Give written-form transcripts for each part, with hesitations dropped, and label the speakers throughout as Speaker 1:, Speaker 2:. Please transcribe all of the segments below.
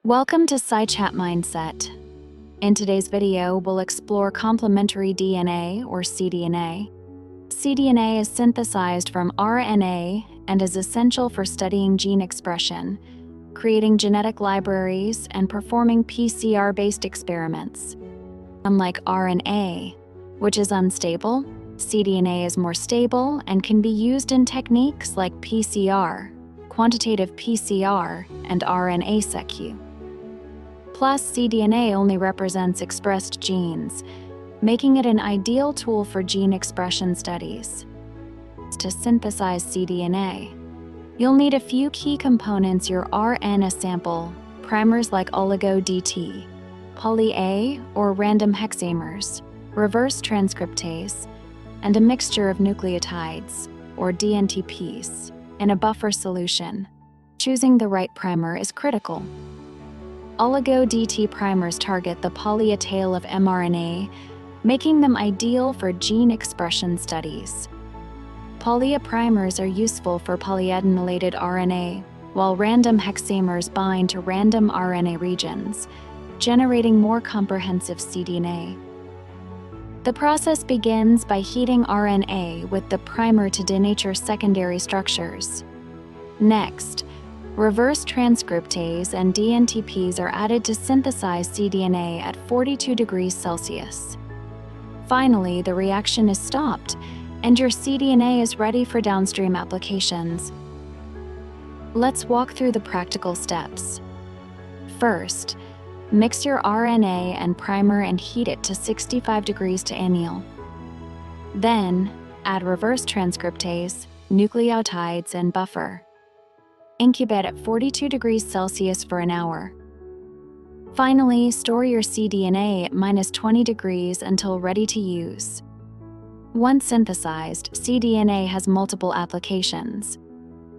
Speaker 1: Welcome to Sci-Chat Mindset. In today's video, we'll explore complementary DNA, or cDNA. cDNA is synthesized from RNA and is essential for studying gene expression, creating genetic libraries, and performing PCR-based experiments. Unlike RNA, which is unstable, cDNA is more stable and can be used in techniques like PCR, quantitative PCR, and RNA-seq. Plus, cDNA only represents expressed genes, making it an ideal tool for gene expression studies. To synthesize cDNA, you'll need a few key components: your RNA sample, primers like Oligo DT, PolyA or Random Hexamers, reverse transcriptase, and a mixture of nucleotides, or dNTPs, in a buffer solution. Choosing the right primer is critical. Oligo DT primers target the PolyA tail of mRNA, making them ideal for gene expression studies. PolyA primers are useful for polyadenylated RNA, while random hexamers bind to random RNA regions, generating more comprehensive cDNA. The process begins by heating RNA with the primer to denature secondary structures. Next, reverse transcriptase and dNTPs are added to synthesize cDNA at 42 degrees Celsius. Finally, the reaction is stopped, and your cDNA is ready for downstream applications. Let's walk through the practical steps. First, mix your RNA and primer and heat it to 65 degrees to anneal. Then, add reverse transcriptase, nucleotides, and buffer. Incubate at 42 degrees Celsius for an hour. Finally, store your cDNA at -20 degrees until ready to use. Once synthesized, cDNA has multiple applications.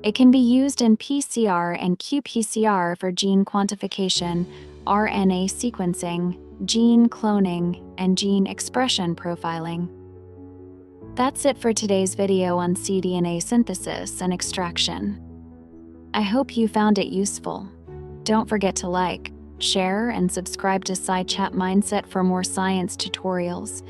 Speaker 1: It can be used in PCR and qPCR for gene quantification, RNA sequencing, gene cloning, and gene expression profiling. That's it for today's video on cDNA synthesis and extraction. I hope you found it useful. Don't forget to like, share, and subscribe to Sci-Chat Mindset for more science tutorials.